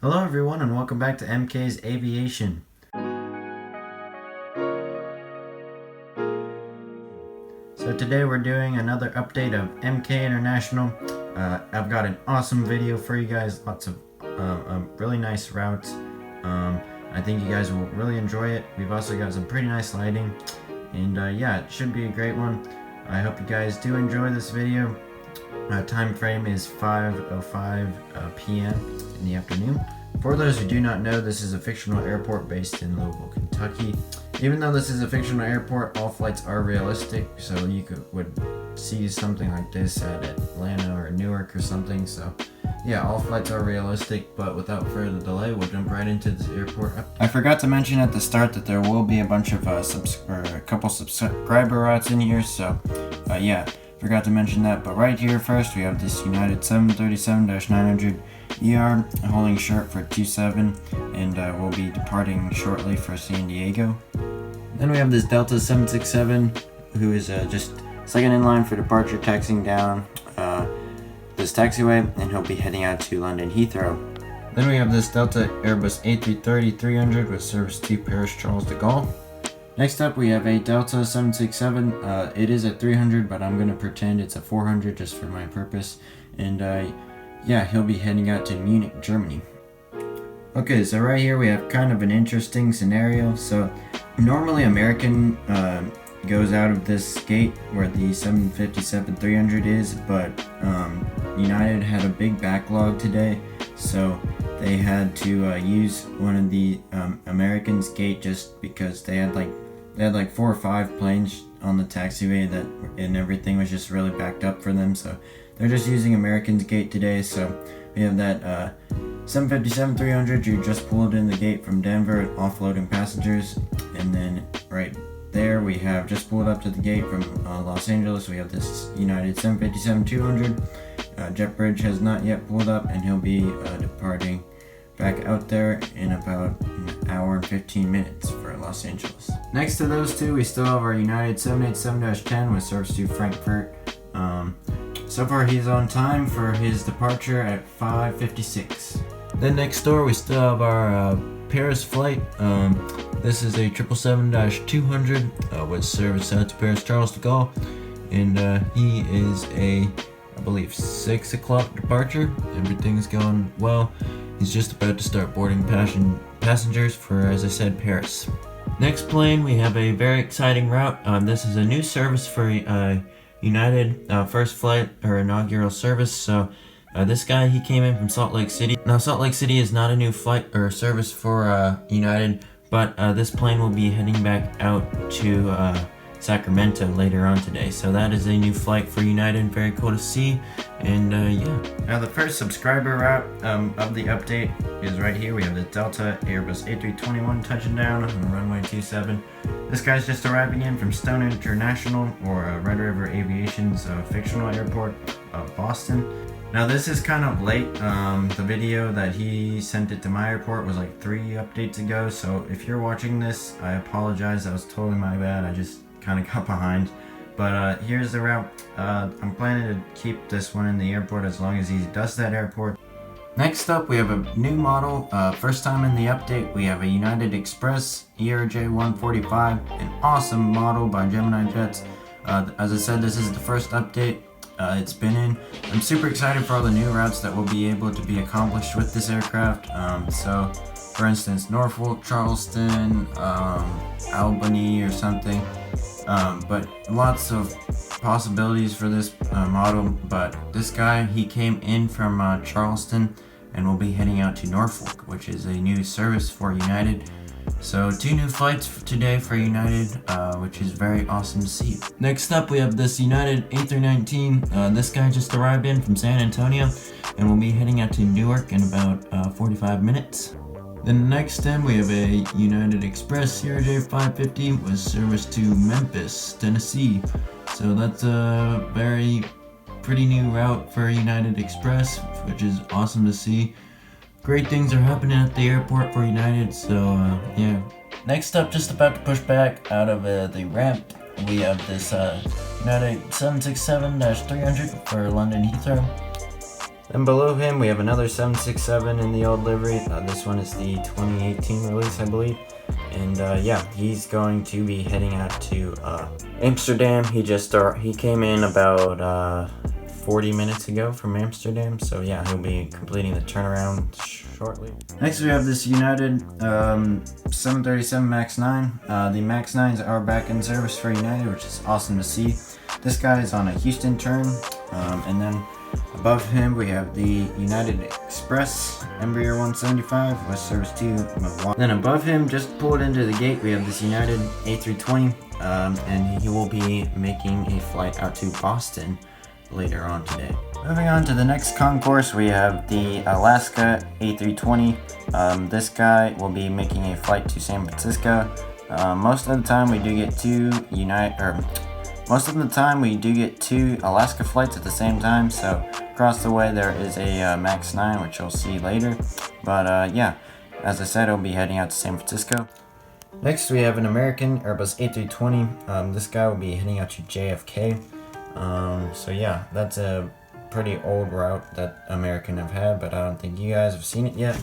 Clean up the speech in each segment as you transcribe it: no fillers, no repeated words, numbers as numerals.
Hello everyone and welcome back to MK's Aviation. So today we're doing another update of MK International. I've got an awesome video for you guys, lots of really nice routes. I think you guys will really enjoy it. We've also got some pretty nice lighting and yeah, it should be a great one. I hope you guys do enjoy this video. Time frame is 5:05 p.m. in the afternoon. For those who do not know, this is a fictional airport based in Louisville, Kentucky. Even though this is a fictional airport, all flights are realistic, so you would see something like this at Atlanta or Newark or something. So yeah, all flights are realistic, but without further delay, we'll jump right into this airport. I forgot to mention at the start that there will be a bunch of a couple subscriber routes in here, so yeah, forgot to mention that. But right here first, we have this United 737-900 ER holding short for 27, and we'll be departing shortly for San Diego. Then we have this Delta 767, who is just second in line for departure, taxiing down this taxiway, and he'll be heading out to London Heathrow. Then we have this Delta Airbus A330-300 with service to Paris Charles de Gaulle. Next up we have a Delta 767, it is at 300, but I'm going to pretend it's a 400 just for my purpose, and yeah, he'll be heading out to Munich, Germany. Okay, so right here we have kind of an interesting scenario. So normally American goes out of this gate where the 757-300 is, but United had a big backlog today, so they had to use one of the Americans' gate just because they had like 4 or 5 planes on the taxiway and everything was just really backed up for them, so they're just using American's gate today. So we have that 757-300, you just pulled in the gate from Denver, offloading passengers, and then right there we have just pulled up to the gate from Los Angeles. We have this United 757-200. JetBridge has not yet pulled up, and he'll be departing back out there in about an hour and 15 minutes for Los Angeles. Next to those two, we still have our United 787-10 with service to Frankfurt. So far he's on time for his departure at 5:56. Then next door we still have our Paris flight. This is a 777-200 with service out to Paris Charles de Gaulle, and he is a, I believe, 6 o'clock departure. Everything's going well. He's just about to start boarding passengers for, as I said, Paris. Next plane, we have a very exciting route. This is a new service for United, first flight or inaugural service. So this guy, he came in from Salt Lake City. Now Salt Lake City is not a new flight or service for United, but this plane will be heading back out to Sacramento later on today. So that is a new flight for United, very cool to see, and yeah. Now the first subscriber route of the update is right here. We have the Delta Airbus A321 touching down on runway 27. This guy's just arriving in from Stone International, or Red River Aviation's fictional airport of Boston. Now this is kind of late. The video that he sent it to my airport was like 3 updates ago, so if you're watching this, I apologize. That was totally my bad. I just kind of got behind. But here's the route. I'm planning to keep this one in the airport as long as he does that airport. Next up, we have a new model. First time in the update, we have a United Express ERJ-145, an awesome model by Gemini Jets. As I said, this is the first update it's been in. I'm super excited for all the new routes that will be able to be accomplished with this aircraft. So, for instance, Norfolk, Charleston, Albany or something. But lots of possibilities for this model. But this guy, he came in from Charleston and will be heading out to Norfolk, which is a new service for United. So 2 new flights today for United, which is very awesome to see. Next up we have this United A319. This guy just arrived in from San Antonio and will be heading out to Newark in about 45 minutes. Then next in we have a United Express CRJ-550 with service to Memphis, Tennessee. So that's a very pretty new route for United Express, which is awesome to see. Great things are happening at the airport for United, so yeah. Next up, just about to push back out of the ramp, we have this United 767-300 for London Heathrow. Then below him we have another 767 in the old livery. This one is the 2018 release, I believe. And yeah, he's going to be heading out to Amsterdam. He came in about 40 minutes ago from Amsterdam, so yeah, he'll be completing the turnaround shortly. Next we have this United 737 MAX 9. The MAX 9s are back in service for United, which is awesome to see. This guy is on a Houston turn, and then above him we have the United Express Embraer 175 with service to Milwaukee. Then above him, just pulled into the gate, we have this United A320, and he will be making a flight out to Boston later on today. Moving on to the next concourse, we have the Alaska A320. This guy will be making a flight to San Francisco. Most of the time we do get two Alaska flights at the same time, so across the way there is a MAX 9, which you'll see later. But yeah, as I said, I'll be heading out to San Francisco. Next we have an American Airbus A320. This guy will be heading out to JFK. So yeah, that's a pretty old route that American have had, but I don't think you guys have seen it yet.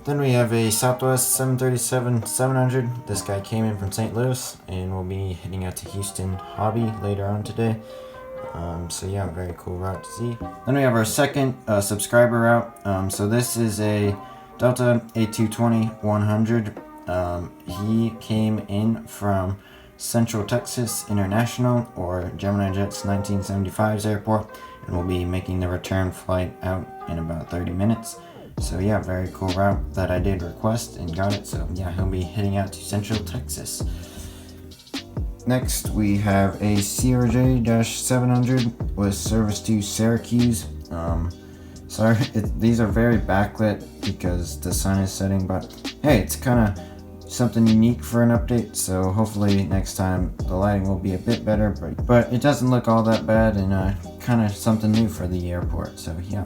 Then we have a Southwest 737-700. This guy came in from St. Louis and will be heading out to Houston Hobby later on today. So yeah, very cool route to see. Then we have our second subscriber route. So this is a Delta A220-100. He came in from Central Texas International, or Gemini Jets 1975's airport, and will be making the return flight out in about 30 minutes. So yeah, very cool route that I did request and got it. So yeah, he'll be heading out to Central Texas. Next we have a CRJ-700 with service to Syracuse. Sorry, these are very backlit because the sun is setting, but hey, it's kind of something unique for an update, so hopefully next time the lighting will be a bit better, but it doesn't look all that bad, and kind of something new for the airport, so yeah.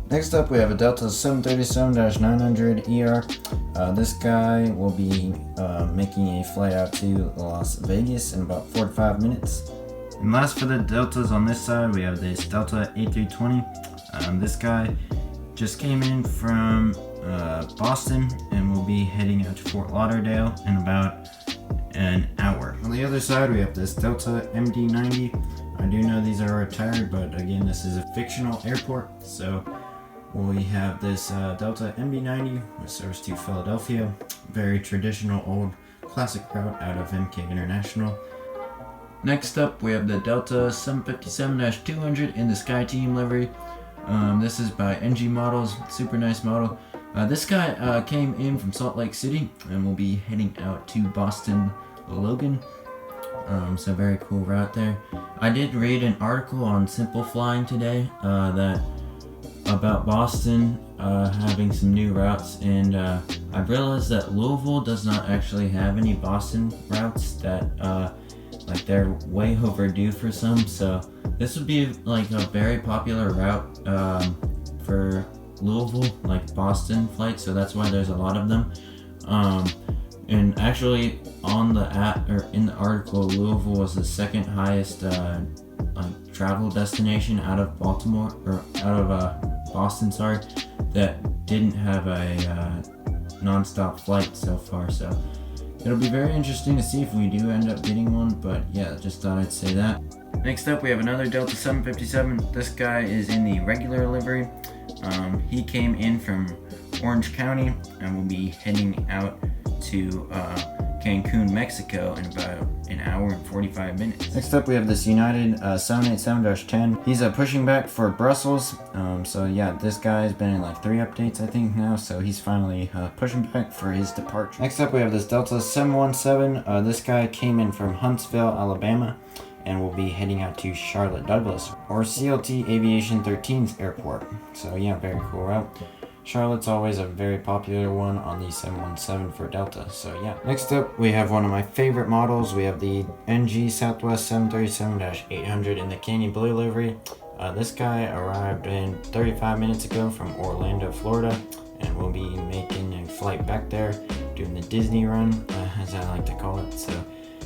Next up we have a Delta 737-900ER. This guy will be making a flight out to Las Vegas in about 45 minutes. And last for the Deltas on this side, we have this Delta A320. This guy just came in from Boston and will be heading out to Fort Lauderdale in about an hour. On the other side we have this Delta MD-90. I do know these are retired, but again, this is a fictional airport, so we have this Delta MD-90 with service to Philadelphia. Very traditional old classic route out of MK International. Next up we have the Delta 757-200 in the SkyTeam livery. This is by NG Models, super nice model. This guy came in from Salt Lake City and will be heading out to Boston Logan. So very cool route there. I did read an article on Simple Flying today about Boston having some new routes, and I realized that Louisville does not actually have any Boston routes, that like they're way overdue for some, so this would be like a very popular route for Louisville, like Boston flights, so that's why there's a lot of them. And actually on the app, or in the article, Louisville was the second highest like travel destination out of Baltimore, or out of Boston, sorry, that didn't have a non-stop flight so far, so it'll be very interesting to see if we do end up getting one, but yeah, just thought I'd say that. Next up we have another Delta 757. This guy is in the regular livery. He came in from Orange County and will be heading out to Cancun, Mexico in about an hour and 45 minutes. Next up we have this United 787-10. He's pushing back for Brussels. So yeah, this guy's been in like 3 updates I think now, so he's finally pushing back for his departure. Next up we have this Delta 717. This guy came in from Huntsville, Alabama, and will be heading out to Charlotte Douglas, or CLT Aviation 13's airport. So yeah, very cool route. Charlotte's always a very popular one on the 717 for Delta, so yeah. Next up, we have one of my favorite models. We have the NG Southwest 737-800 in the Canyon Blue livery. This guy arrived in 35 minutes ago from Orlando, Florida, and will be making a flight back there, doing the Disney run, as I like to call it. So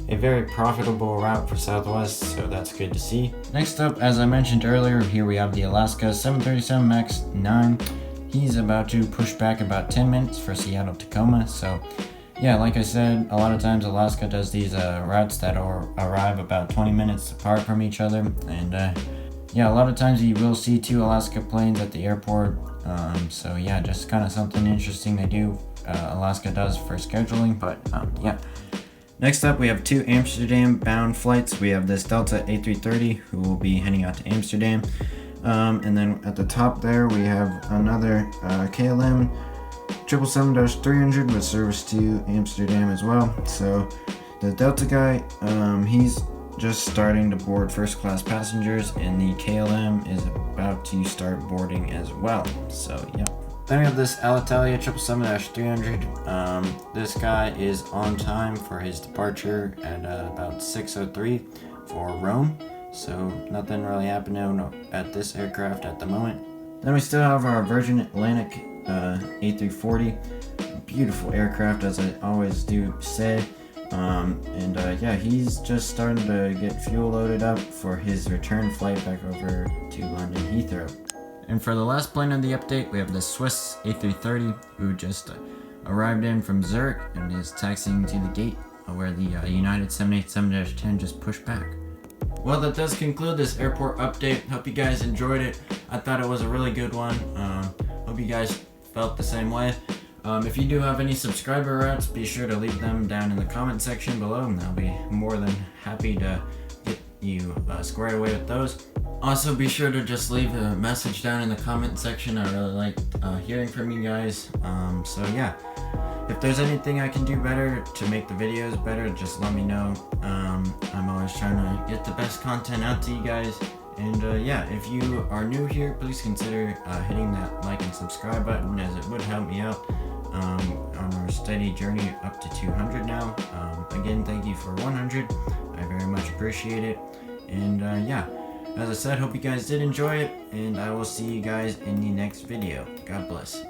a very profitable route for Southwest, so that's good to see. Next up, as I mentioned earlier, here we have the Alaska 737 MAX 9. He's about to push back about 10 minutes for Seattle Tacoma. So yeah, like I said, a lot of times Alaska does these routes that arrive about 20 minutes apart from each other, and yeah, a lot of times you will see 2 Alaska planes at the airport. So yeah, just kind of something interesting they do. Alaska does for scheduling, but yeah. Next up, we have 2 Amsterdam bound flights. We have this Delta A330 who will be heading out to Amsterdam. And then at the top there, we have another KLM 777-300 with service to Amsterdam as well. So the Delta guy, he's just starting to board first class passengers, and the KLM is about to start boarding as well. So yeah. Then we have this Alitalia 777-300. This guy is on time for his departure at about 6:03 for Rome. So nothing really happening at this aircraft at the moment. Then we still have our Virgin Atlantic A340. Beautiful aircraft, as I always do say. Yeah, he's just starting to get fuel loaded up for his return flight back over to London Heathrow. And for the last plane of the update, we have the Swiss A330, who just arrived in from Zurich and is taxiing to the gate where the United 787-10 just pushed back. Well, that does conclude this airport update. Hope you guys enjoyed it. I thought it was a really good one. Hope you guys felt the same way. If you do have any subscriber routes, be sure to leave them down in the comment section below, and I'll be more than happy to get you squared away with those. Also, be sure to just leave a message down in the comment section. I really like hearing from you guys. So yeah, if there's anything I can do better to make the videos better, just let me know. I'm always trying to get the best content out to you guys. And yeah, if you are new here, please consider hitting that like and subscribe button, as it would help me out on our steady journey up to 200 now. Again, thank you for 100. I very much appreciate it. And yeah, as I said, hope you guys did enjoy it, and I will see you guys in the next video. God bless.